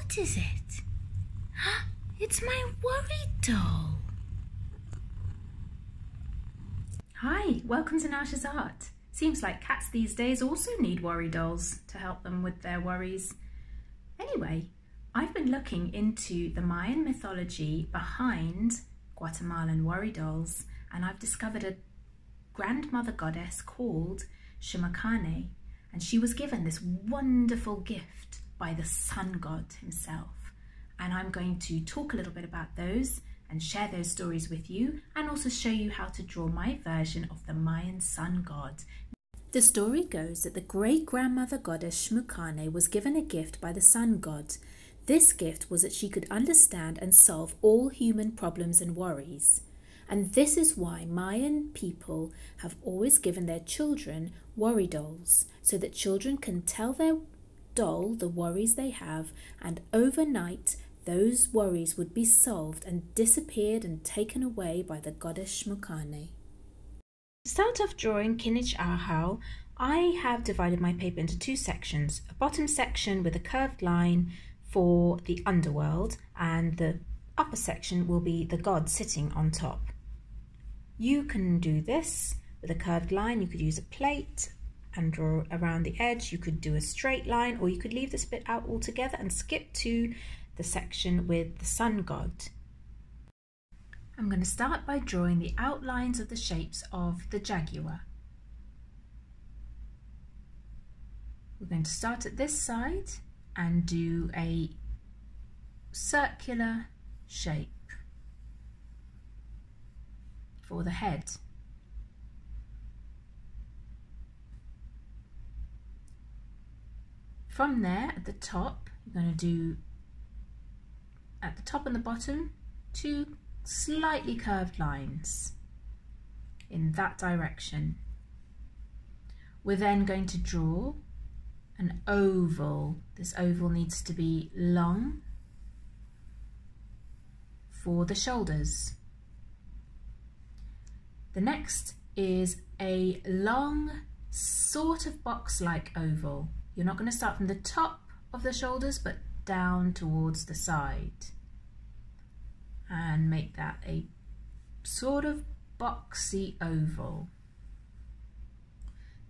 What is it? It's my worry doll. Hi, welcome to Nasha's Art. Seems like cats these days also need worry dolls to help them with their worries. Anyway, I've been looking into the Mayan mythology behind Guatemalan worry dolls, and I've discovered a grandmother goddess called Xiomacane, and she was given this wonderful gift by the sun god himself. And I'm going to talk a little bit about those and share those stories with you, and also show you how to draw my version of the Mayan sun god. The story goes that the great-grandmother goddess Xiomacane was given a gift by the sun god. This gift was that she could understand and solve all human problems and worries. And this is why Mayan people have always given their children worry dolls, so that children can tell their doll the worries they have, and overnight those worries would be solved and disappeared and taken away by the goddess Xiomacane. To start off drawing Kinich Ahau, I have divided my paper into two sections. A bottom section with a curved line for the underworld, and the upper section will be the god sitting on top. You can do this with a curved line. You could use a plate and draw around the edge. You could do a straight line, or you could leave this bit out altogether and skip to the section with the sun god. I'm going to start by drawing the outlines of the shapes of the jaguar. We're going to start at this side and do a circular shape for the head. From there, at the top, you're going to do, at the top and the bottom, two slightly curved lines in that direction. We're then going to draw an oval. This oval needs to be long for the shoulders. The next is a long, sort of box-like oval. You're not going to start from the top of the shoulders, but down towards the side, and make that a sort of boxy oval.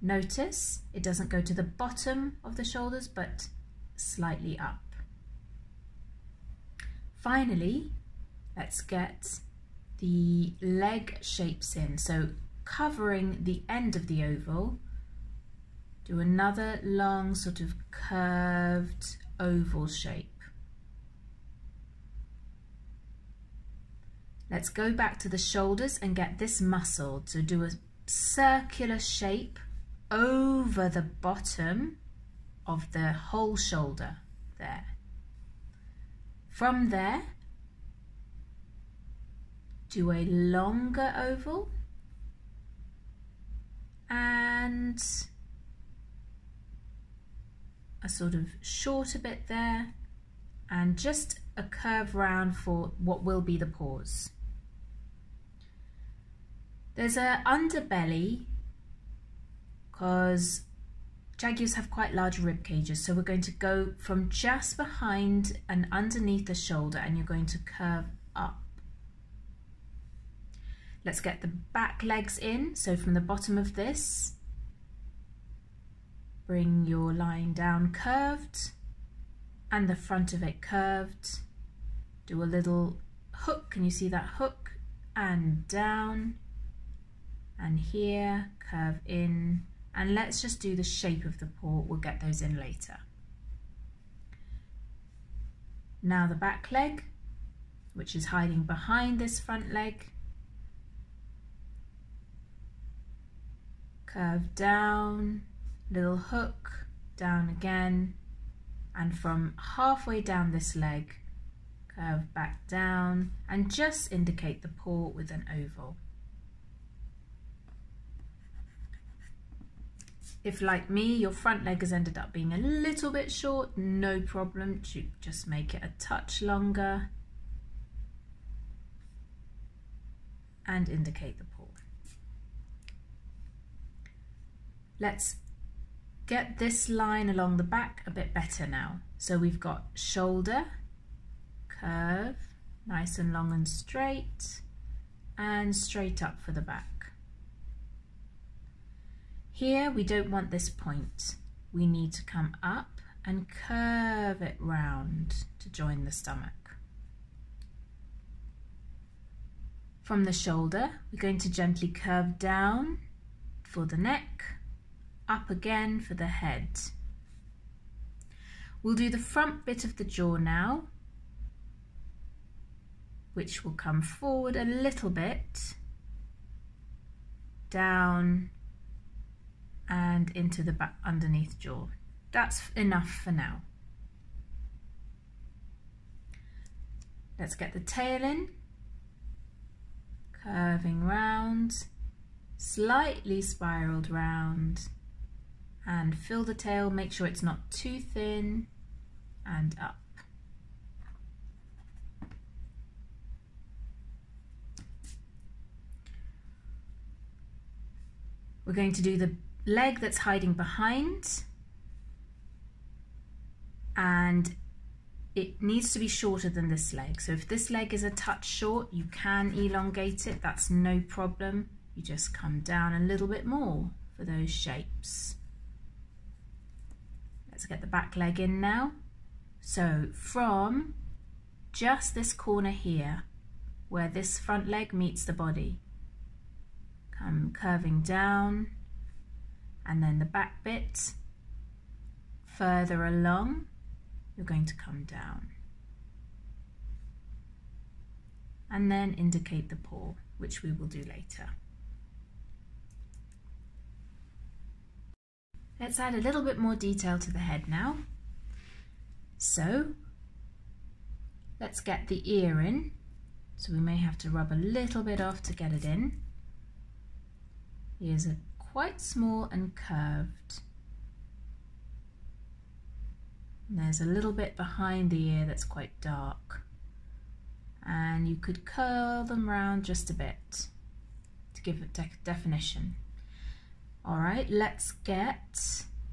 Notice it doesn't go to the bottom of the shoulders, but slightly up. Finally, let's get the leg shapes in. So covering the end of the oval, do another long sort of curved oval shape. Let's go back to the shoulders and get this muscled. So do a circular shape over the bottom of the whole shoulder there. From there, do a longer oval and a sort of shorter bit there, and just a curve round for what will be the paws. There's an underbelly because jaguars have quite large rib cages, so we're going to go from just behind and underneath the shoulder, and you're going to curve up. Let's get the back legs in. So from the bottom of this, bring your line down curved and the front of it curved. Do a little hook, can you see that hook? And down, and here, curve in, and let's just do the shape of the paw. We'll get those in later. Now the back leg, which is hiding behind this front leg. Curve down, little hook, down again, and from halfway down this leg, curve back down and just indicate the paw with an oval. If, like me, your front leg has ended up being a little bit short, no problem, just make it a touch longer and indicate the paw. Let's get this line along the back a bit better now. So we've got shoulder, curve, nice and long and straight up for the back. Here we don't want this point. We need to come up and curve it round to join the stomach. From the shoulder, we're going to gently curve down for the neck, up again for the head. We'll do the front bit of the jaw now, which will come forward a little bit, down and into the back underneath jaw. That's enough for now. Let's get the tail in, curving round, slightly spiraled round, and fill the tail, make sure it's not too thin, and up. We're going to do the leg that's hiding behind, and it needs to be shorter than this leg. So if this leg is a touch short, you can elongate it, that's no problem. You just come down a little bit more for those shapes. Let's get the back leg in now. So from just this corner here, where this front leg meets the body, come curving down, and then the back bit further along, you're going to come down. And then indicate the paw, which we will do later. Let's add a little bit more detail to the head now. So let's get the ear in. So we may have to rub a little bit off to get it in. Ears are quite small and curved. And there's a little bit behind the ear that's quite dark. And you could curl them round just a bit to give it definition. All right,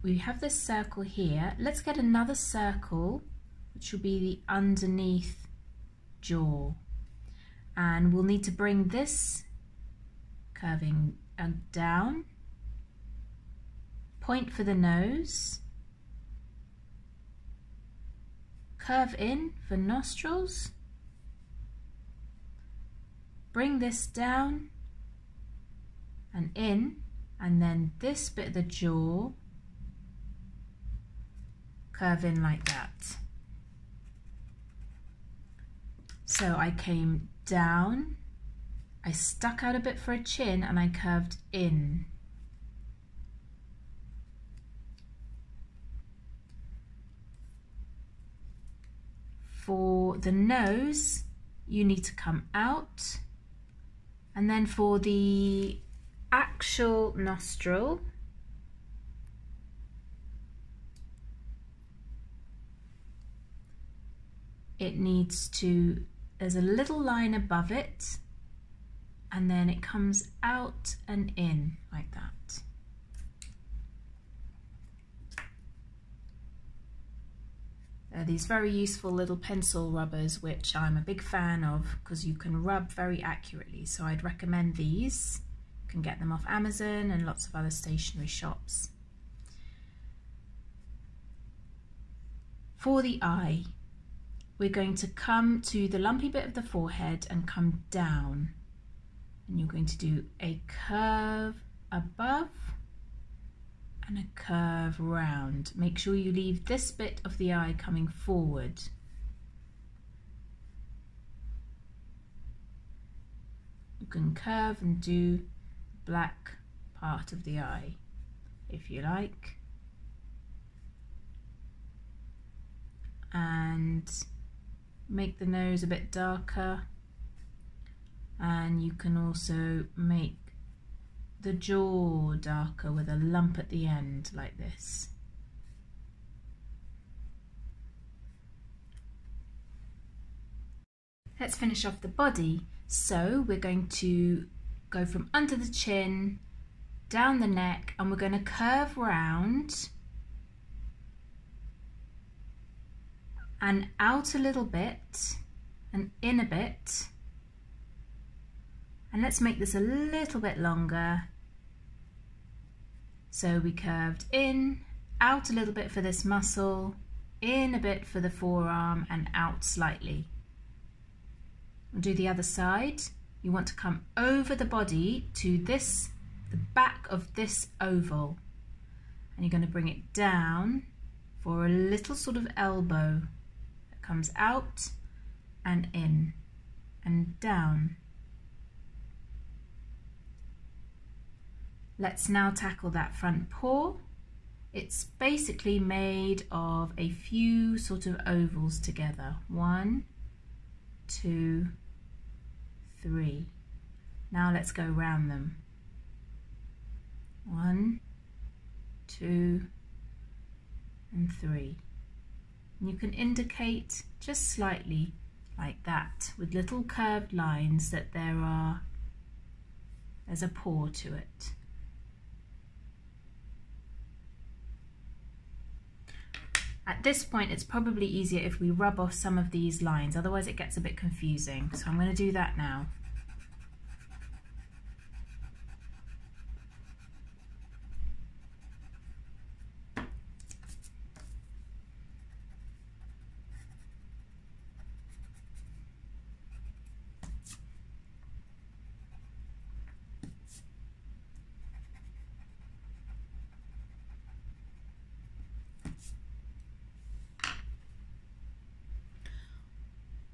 we have this circle here. Let's get another circle, which will be the underneath jaw. And we'll need to bring this curving down, point for the nose, curve in for nostrils, bring this down and in, and then this bit of the jaw, curve in like that. So I came down, I stuck out a bit for a chin, and I curved in. For the nose, you need to come out, and then for the actual nostril, there's a little line above it, and then it comes out and in like that. There are these very useful little pencil rubbers, which I'm a big fan of because you can rub very accurately. So I'd recommend these. You can get them off Amazon and lots of other stationery shops. For the eye, we're going to come to the lumpy bit of the forehead and come down. And you're going to do a curve above and a curve round. Make sure you leave this bit of the eye coming forward. You can curve and do the black part of the eye if you like. And make the nose a bit darker. And you can also make the jaw darker with a lump at the end like this. Let's finish off the body. So we're going to go from under the chin, down the neck, and we're going to curve round and out a little bit and in a bit. And let's make this a little bit longer. So we curved in, out a little bit for this muscle, in a bit for the forearm, and out slightly. We'll do the other side. You want to come over the body to this, the back of this oval. And you're going to bring it down for a little sort of elbow that comes out and in and down. Let's now tackle that front paw. It's basically made of a few sort of ovals together. 1, 2, 3. Now let's go round them. 1, 2, and 3. And you can indicate just slightly like that with little curved lines that there's a paw to it. At this point, it's probably easier if we rub off some of these lines, otherwise it gets a bit confusing. So I'm going to do that now.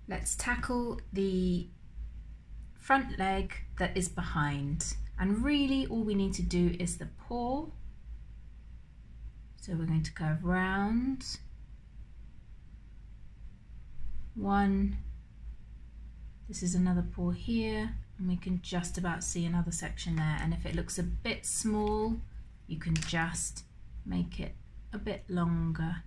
Let's tackle the front leg that is behind, and really all we need to do is the paw. So we're going to curve round. 1. This is another paw here, and we can just about see another section there, and if it looks a bit small you can just make it a bit longer.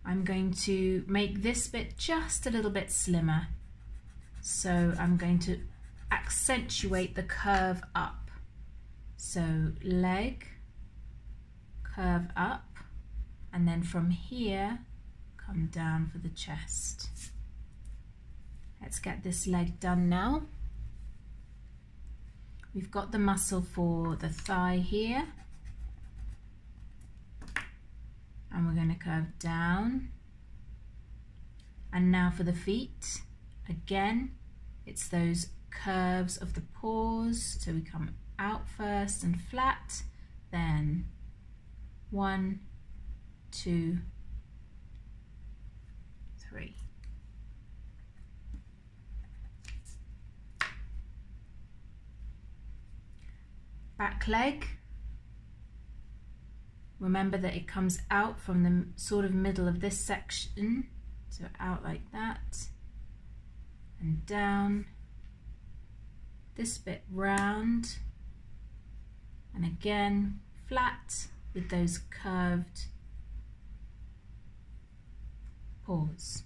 I'm going to make this bit just a little bit slimmer. So I'm going to accentuate the curve up. So leg, curve up, and then from here, come down for the chest. Let's get this leg done now. We've got the muscle for the thigh here. And we're going to curve down. And now for the feet, again, it's those curves of the paws. So we come out first and flat, then 1, 2, 3. Back leg. Remember that it comes out from the sort of middle of this section, so out like that, and down, this bit round, and again flat with those curved paws.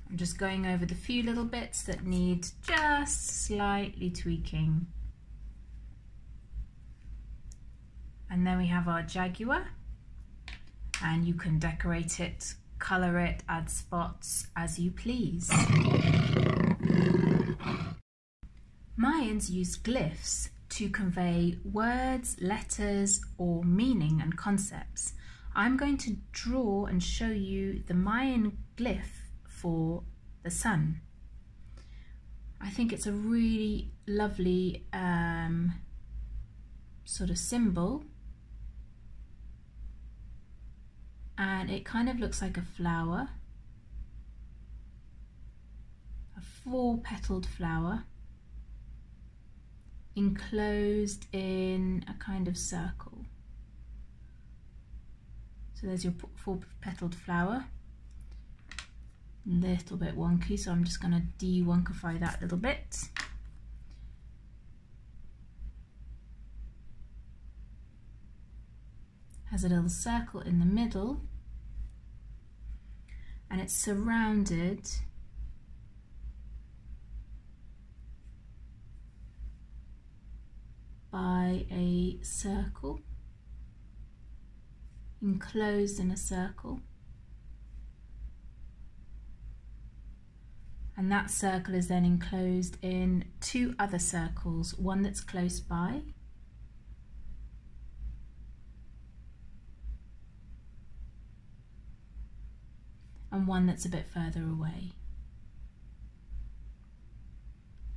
I'm just going over the few little bits that need just slightly tweaking. And then we have our Jaguar, and you can decorate it, colour it, add spots as you please. Mayans used glyphs to convey words, letters, or meaning and concepts. I'm going to draw and show you the Mayan Glyph for the sun. I think it's a really lovely sort of symbol, and it kind of looks like a flower, a 4-petaled flower enclosed in a kind of circle. So there's your 4-petaled flower. little bit wonky, so I'm just going to de-wonkify that a little bit. Has a little circle in the middle, and it's surrounded by a circle, enclosed in a circle, and that circle is then enclosed in two other circles, one that's close by and one that's a bit further away.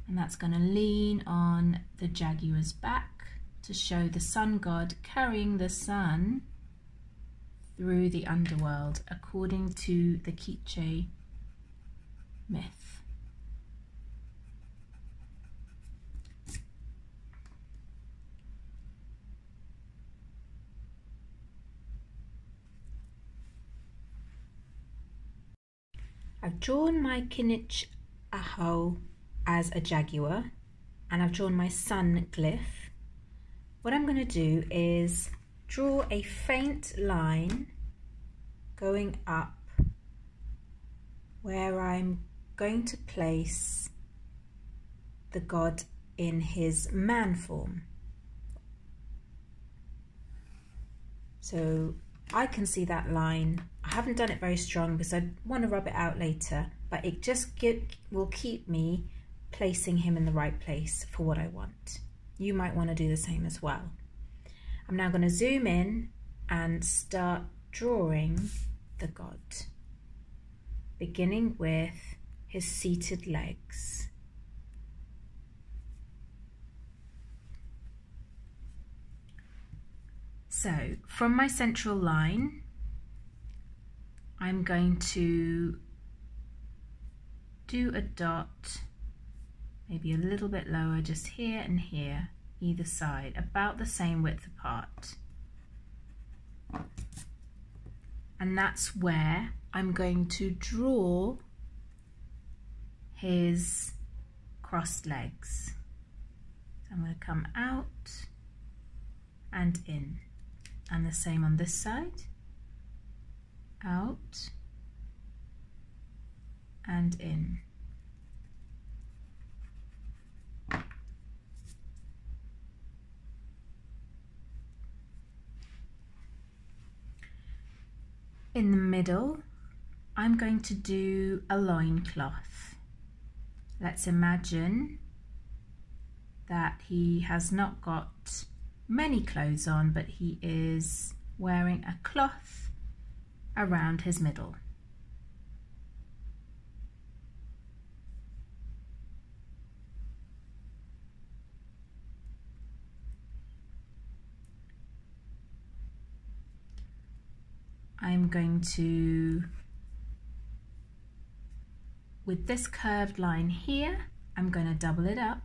And that's going to lean on the jaguar's back to show the sun god carrying the sun through the underworld according to the Quiche myth. I've drawn my Kinich Ahau as a jaguar, and I've drawn my sun glyph. What I'm going to do is draw a faint line going up where I'm going to place the god in his man form. So I can see that line. I haven't done it very strong because I want to rub it out later, but it just will keep me placing him in the right place for what I want. You might want to do the same as well. I'm now going to zoom in and start drawing the god, beginning with his seated legs. So from my central line, I'm going to do a dot, maybe a little bit lower, just here and here, either side, about the same width apart. And that's where I'm going to draw his crossed legs. So I'm going to come out and in, and the same on this side, out and in. In the middle, I'm going to do a loincloth. Let's imagine that he has not got many clothes on, but he is wearing a cloth around his middle. I'm going to, with this curved line here, I'm going to double it up.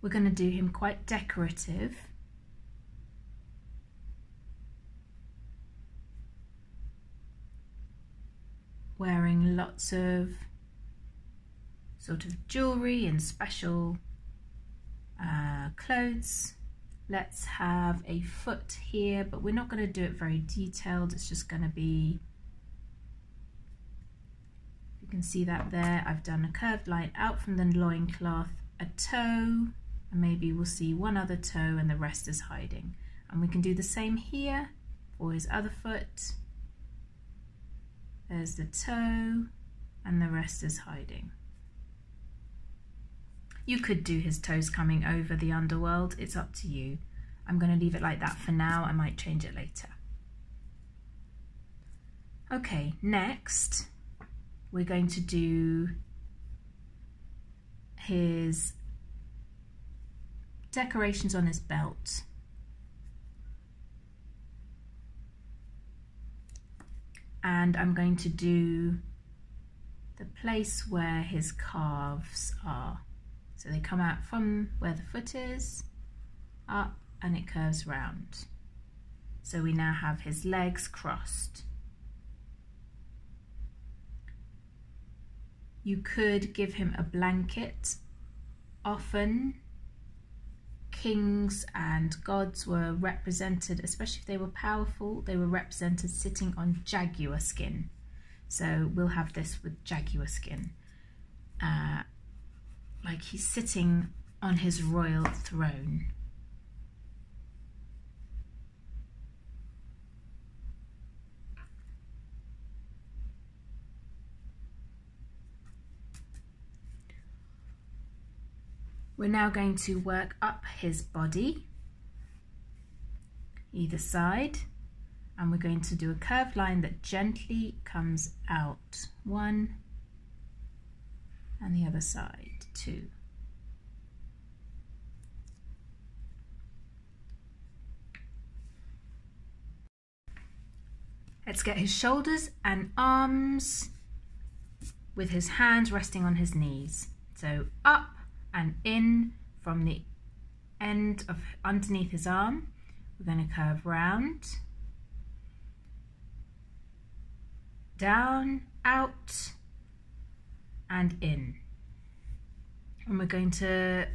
We're going to do him quite decorative. Wearing lots of sort of jewelry and special clothes. Let's have a foot here, but we're not going to do it very detailed. It's just going to be, you can see that there, I've done a curved line out from the loincloth, a toe, and maybe we'll see one other toe and the rest is hiding. And we can do the same here for his other foot. There's the toe and the rest is hiding. You could do his toes coming over the underworld, it's up to you. I'm going to leave it like that for now, I might change it later. Okay, next we're going to do his decorations on his belt. And I'm going to do the place where his calves are. So they come out from where the foot is, up, and it curves round. So we now have his legs crossed. You could give him a blanket. Often kings and gods were represented, especially if they were powerful, they were represented sitting on jaguar skin. So we'll have this with jaguar skin. Like he's sitting on his royal throne. We're now going to work up his body, either side, and we're going to do a curved line that gently comes out. One, and the other side, two. Let's get his shoulders and arms with his hands resting on his knees. So up and in from the end of underneath his arm. We're going to curve round, down, out, and in. And we're going to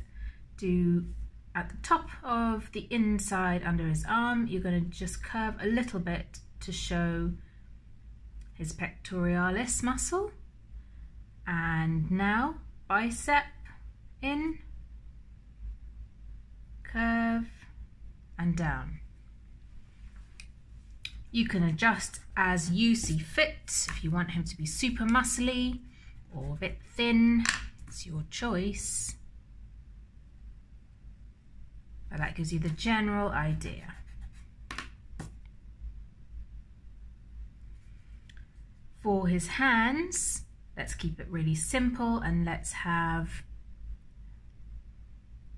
do at the top of the inside under his arm, you're going to just curve a little bit to show his pectoralis muscle. And now bicep in, curve, and down. You can adjust as you see fit. If you want him to be super muscly or a bit thin, it's your choice. But that gives you the general idea. For his hands, let's keep it really simple and let's have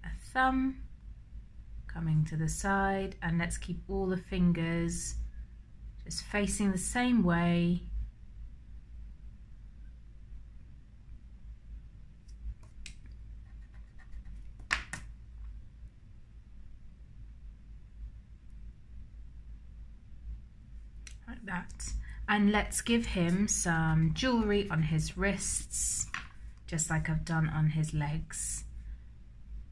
a thumb coming to the side, and let's keep all the fingers just facing the same way. Like that. And let's give him some jewellery on his wrists, just like I've done on his legs.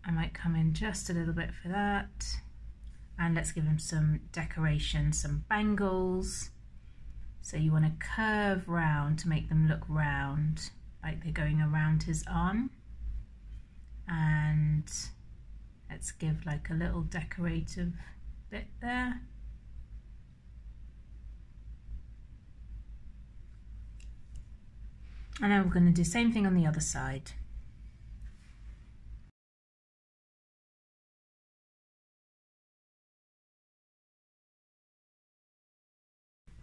I might come in just a little bit for that. And let's give him some decoration, some bangles. So you want to curve round to make them look round, like they're going around his arm. And let's give like a little decorative bit there. And now we're going to do the same thing on the other side.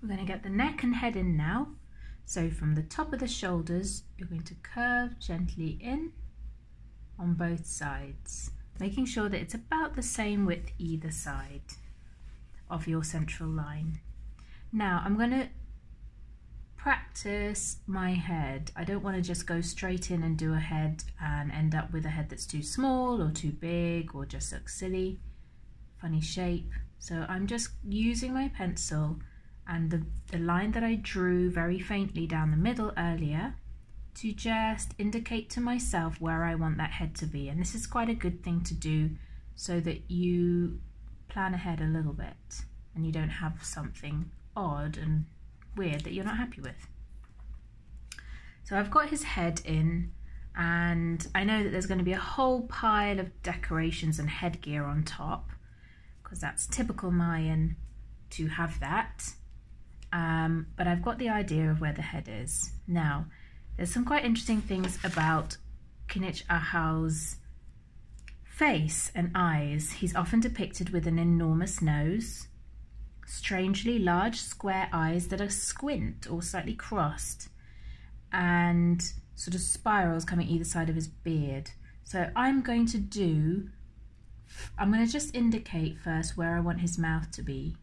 We're going to get the neck and head in now. So from the top of the shoulders, you're going to curve gently in on both sides, making sure that it's about the same width either side of your central line. Now I'm going to practice my head. I don't want to just go straight in and do a head and end up with a head that's too small or too big or just looks silly, funny shape. So I'm just using my pencil and the line that I drew very faintly down the middle earlier to just indicate to myself where I want that head to be. And this is quite a good thing to do so that you plan ahead a little bit and you don't have something odd and weird that you're not happy with. So I've got his head in, and I know that there's going to be a whole pile of decorations and headgear on top because that's typical Mayan to have that. But I've got the idea of where the head is. Now, there's some quite interesting things about Kinich Ahau's face and eyes. He's often depicted with an enormous nose, strangely large square eyes that are squint or slightly crossed, and sort of spirals coming either side of his beard. So I'm going to just indicate first where I want his mouth to be.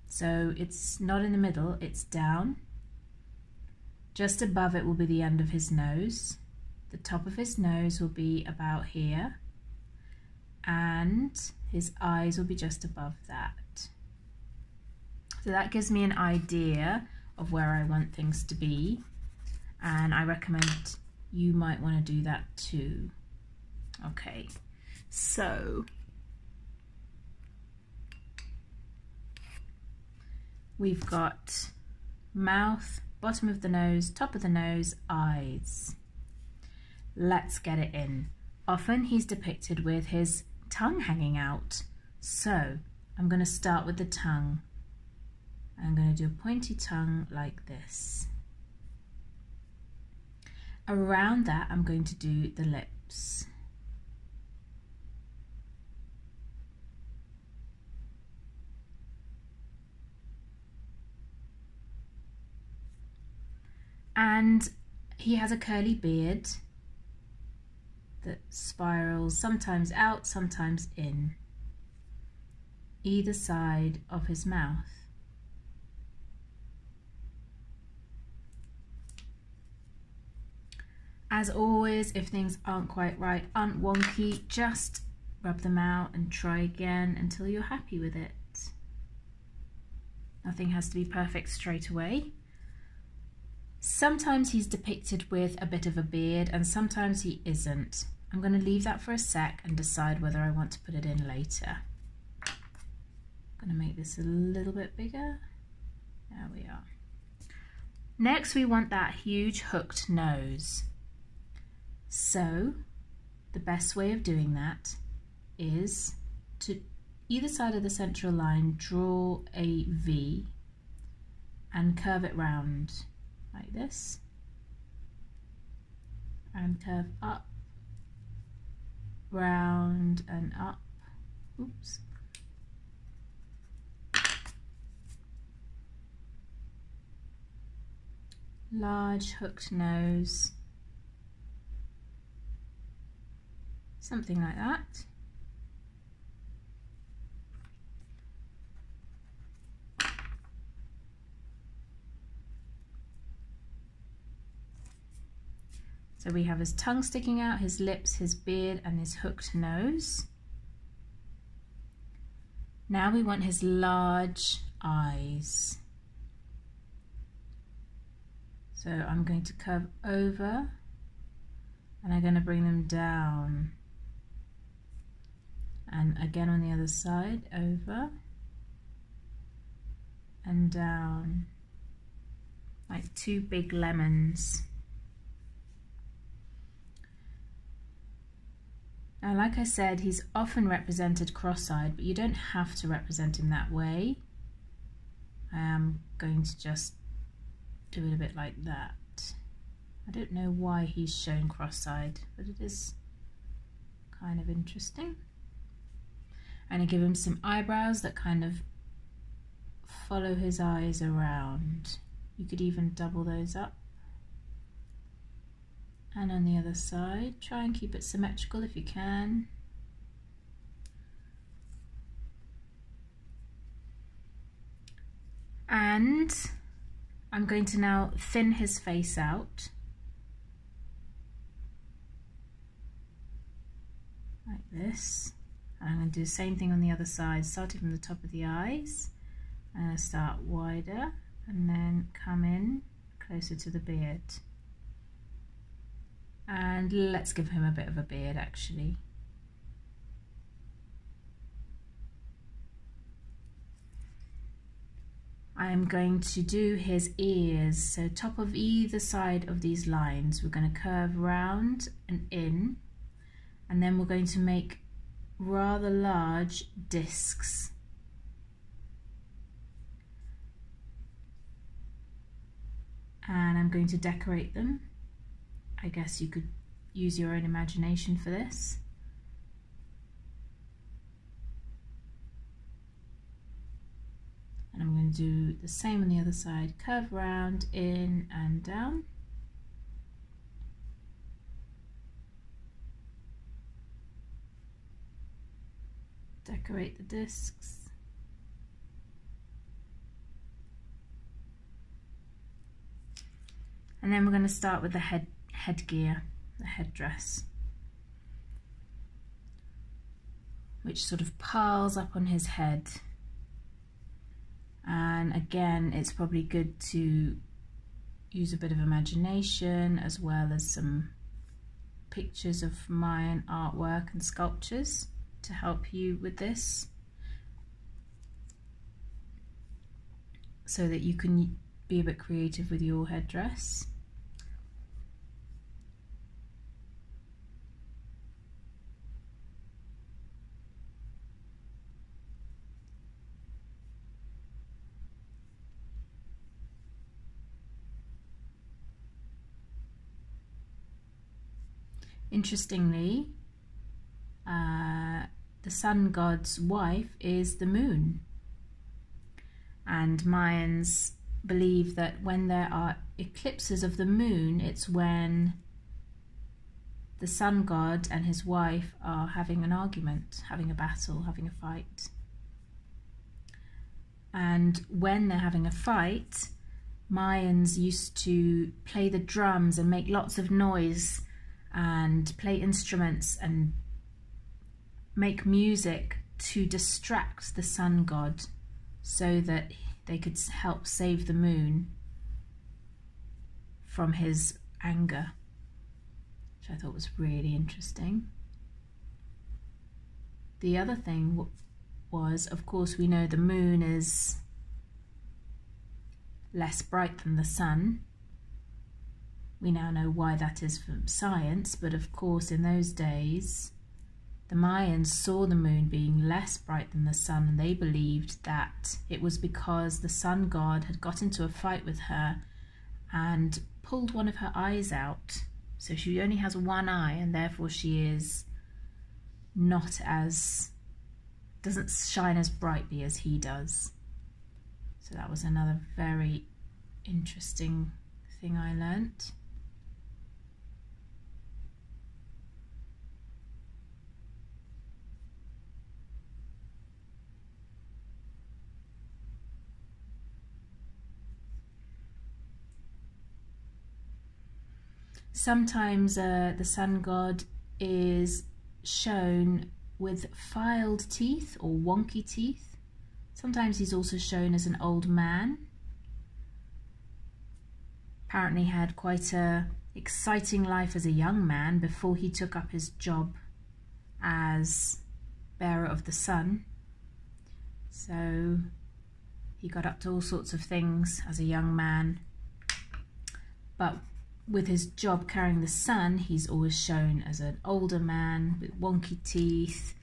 So it's not in the middle, it's down. Just above it will be the end of his nose. The top of his nose will be about here, and his eyes will be just above that. So that gives me an idea of where I want things to be, and I recommend you might want to do that too. Okay, so we've got mouth, bottom of the nose, top of the nose, eyes. Let's get it in. Often he's depicted with his tongue hanging out. So I'm going to start with the tongue. I'm going to do a pointy tongue like this. Around that, I'm going to do the lips. And he has a curly beard that spirals sometimes out, sometimes in, either side of his mouth. As always, if things aren't quite right, aren't wonky, just rub them out and try again until you're happy with it. Nothing has to be perfect straight away. Sometimes he's depicted with a bit of a beard and sometimes he isn't. I'm going to leave that for a sec and decide whether I want to put it in later. I'm going to make this a little bit bigger. There we are. Next, we want that huge hooked nose. So the best way of doing that is to either side of the central line, draw a V and curve it round like this, and curve up, round and up. Oops. Large hooked nose, something like that. So we have his tongue sticking out, his lips, his beard, and his hooked nose. Now we want his large eyes. So I'm going to curve over and I'm going to bring them down. And again on the other side, over and down, like two big lemons. Now, like I said, he's often represented cross-eyed, but you don't have to represent him that way. I am going to just do it a bit like that. I don't know why he's shown cross-eyed, but it is kind of interesting. And I give him some eyebrows that kind of follow his eyes around. You could even double those up. And on the other side, try and keep it symmetrical if you can. And I'm going to now thin his face out. Like this. And I'm going to do the same thing on the other side, starting from the top of the eyes. I'm going to start wider and then come in closer to the beard. And let's give him a bit of a beard actually. I'm going to do his ears, so top of either side of these lines we're going to curve round and in, and then we're going to make rather large discs. And I'm going to decorate them. I guess you could use your own imagination for this. And I'm going to do the same on the other side, curve round, in and down. Decorate the discs. And then we're going to start with the headgear, the headdress, which sort of piles up on his head. And again, it's probably good to use a bit of imagination as well as some pictures of Mayan artwork and sculptures to help you with this, so that you can be a bit creative with your headdress. Interestingly, the sun god's wife is the moon, and Mayans believe that when there are eclipses of the moon, it's when the sun god and his wife are having an argument, having a battle, having a fight. And when they're having a fight, Mayans used to play the drums and make lots of noise and play instruments and make music to distract the sun god, so that they could help save the moon from his anger, which I thought was really interesting. The other thing was, of course, we know the moon is less bright than the sun. We now know why that is from science, but of course in those days the Mayans saw the moon being less bright than the sun, and they believed that it was because the sun god had got into a fight with her and pulled one of her eyes out. So she only has one eye, and therefore she is not as, doesn't shine as brightly as he does. So that was another very interesting thing I learnt. Sometimes the sun god is shown with filed teeth or wonky teeth. Sometimes he's also shown as an old man. Apparently had quite a exciting life as a young man before he took up his job as bearer of the sun. So he got up to all sorts of things as a young man, but with his job carrying the sun, he's always shown as an older man with wonky teeth.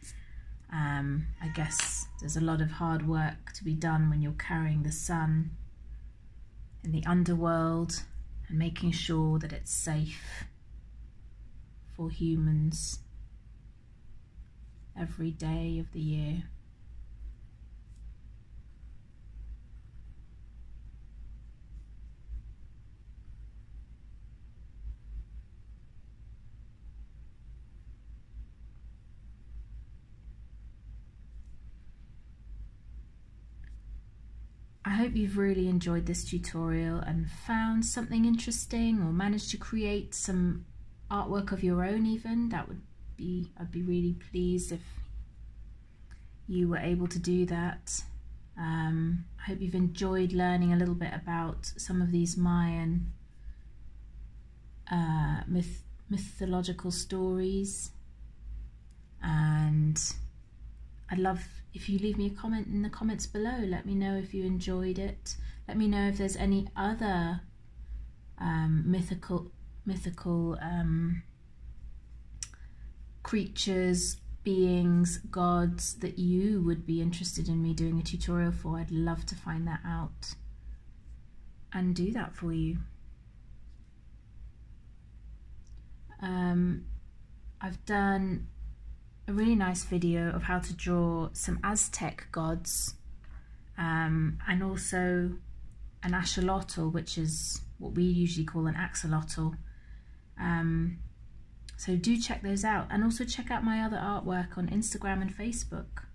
I guess there's a lot of hard work to be done when you're carrying the sun in the underworld and making sure that it's safe for humans every day of the year. I hope you've really enjoyed this tutorial and found something interesting, or managed to create some artwork of your own even. I'd be really pleased if you were able to do that. I hope you've enjoyed learning a little bit about some of these Mayan mythological stories, and I'd love if you leave me a comment in the comments below. Let me know if you enjoyed it. Let me know if there's any other mythical creatures, beings, gods that you would be interested in me doing a tutorial for. I'd love to find that out and do that for you. I've done a really nice video of how to draw some Aztec gods, and also an axolotl, which is what we usually call an axolotl. So do check those out, and also check out my other artwork on Instagram and Facebook.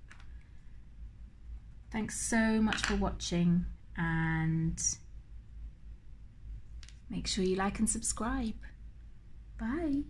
Thanks so much for watching, and make sure you like and subscribe. Bye.